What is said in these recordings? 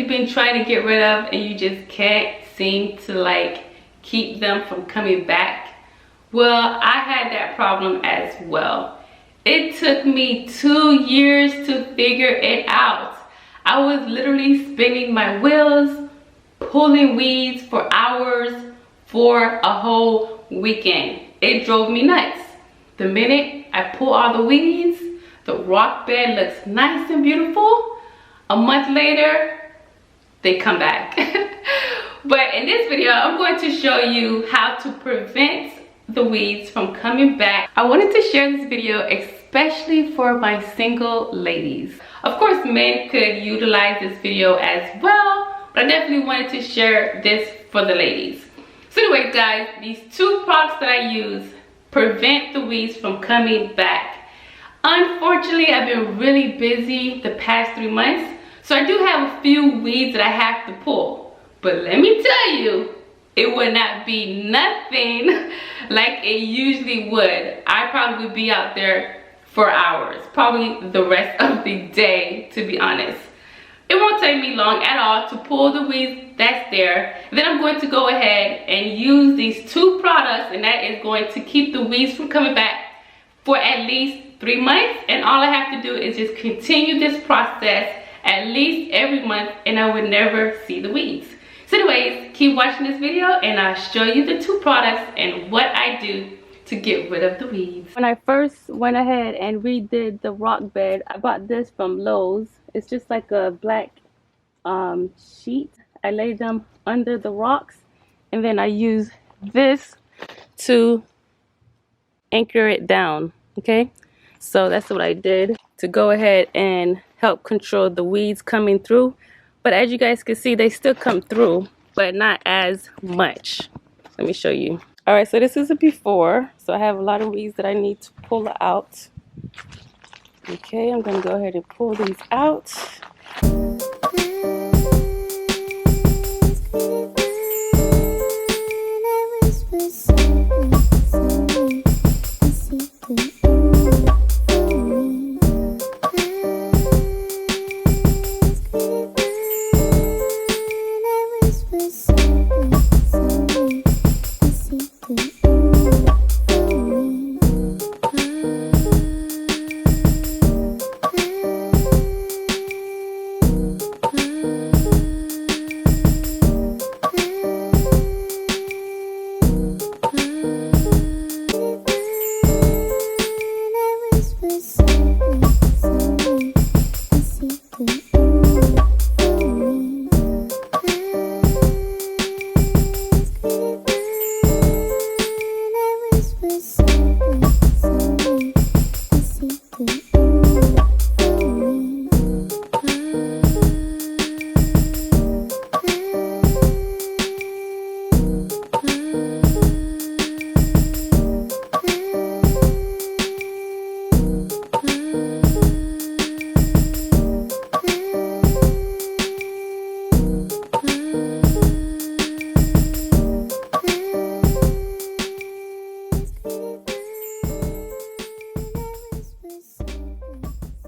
you've been trying to get rid of and you just can't seem to like keep them from coming back? Well, I had that problem as well. It took me 2 years to figure it out. I was literally spinning my wheels, pulling weeds for hours for a whole weekend. It drove me nuts. The minute I pull all the weeds, the rock bed looks nice and beautiful. A month later, they come back. But in this video, I'm going to show you how to prevent the weeds from coming back. I wanted to share this video especially for my single ladies. Of course, men could utilize this video as well, but I definitely wanted to share this for the ladies. So anyways, guys, these 2 products that I use prevent the weeds from coming back. Unfortunately, I've been really busy the past 3 months, so I do have a few weeds that I have to pull. But let me tell you, it would not be nothing like it usually would. I probably would be out there for hours, probably the rest of the day, to be honest. It won't take me long at all to pull the weeds that's there. Then I'm going to go ahead and use these 2 products, and that is going to keep the weeds from coming back for at least 3 months. And all I have to do is just continue this process at least every month, and I would never see the weeds. So anyways, keep watching this video and I'll show you the 2 products and what I do to get rid of the weeds. When I first went ahead and redid the rock bed, I bought this from Lowe's. It's just like a black sheet. I laid them under the rocks, and then I use this to anchor it down. Okay, so that's what I did to go ahead and help control the weeds coming through. But as you guys can see, they still come through, but not as much. Let me show you. All right, so this is a before. So I have a lot of weeds that I need to pull out. Okay, I'm gonna go ahead and pull these out.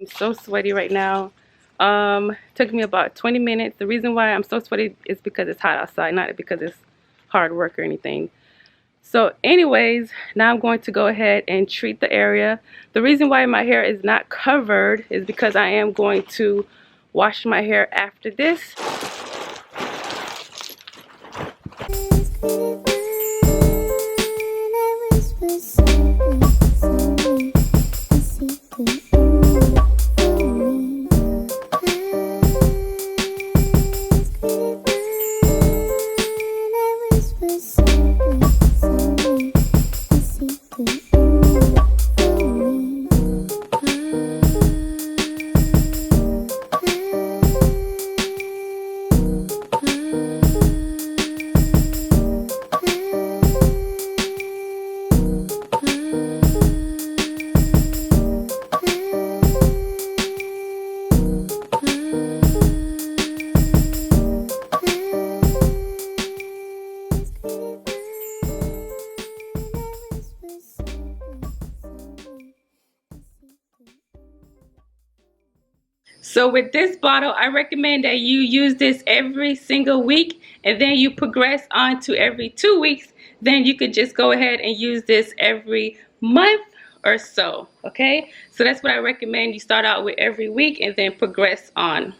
I'm so sweaty right now. Took me about 20 minutes. The reason why I'm so sweaty is because it's hot outside, not because it's hard work or anything. So anyways, now I'm going to go ahead and treat the area. The reason why my hair is not covered is because I am going to wash my hair after this. So with this bottle, I recommend that you use this every single week, and then you progress on to every 2 weeks. Then you could just go ahead and use this every month or so, okay? So that's what I recommend. You start out with every week and then progress on.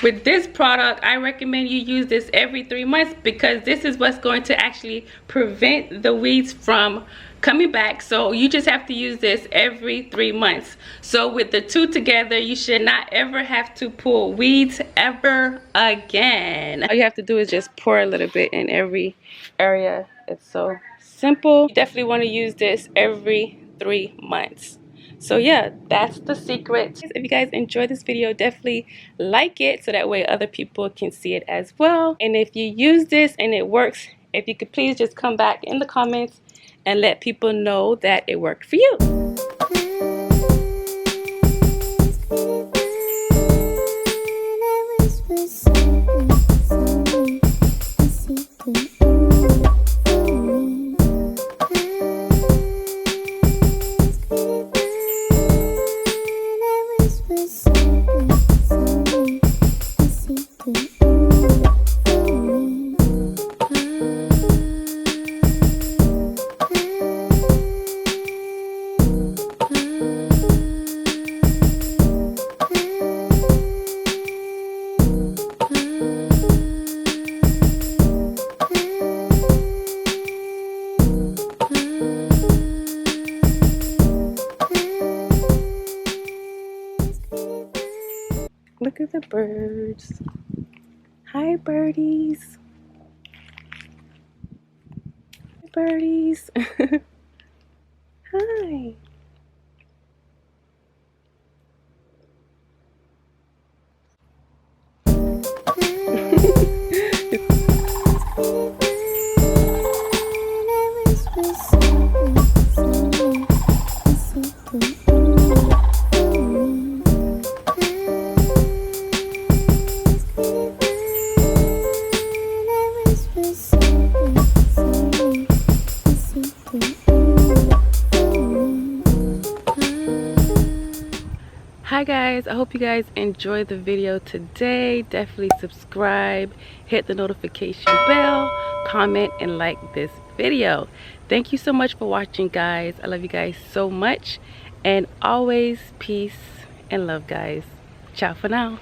With this product, I recommend you use this every 3 months, because this is what's going to actually prevent the weeds from coming back. So you just have to use this every 3 months. So with the two together, you should not ever have to pull weeds ever again. All you have to do is just pour a little bit in every area. It's so simple. You definitely want to use this every 3 months. So yeah, that's the secret. If you guys enjoyed this video, definitely like it so that way other people can see it as well. And if you use this and it works, if you could please just come back in the comments and let people know that it worked for you. Look at the birds. Hi, birdies. Hi, birdies. Hi. Hi guys, I hope you guys enjoyed the video today. Definitely subscribe, hit the notification bell, comment, and like this video. Thank you so much for watching, guys. I love you guys so much, and always peace and love, guys. Ciao for now.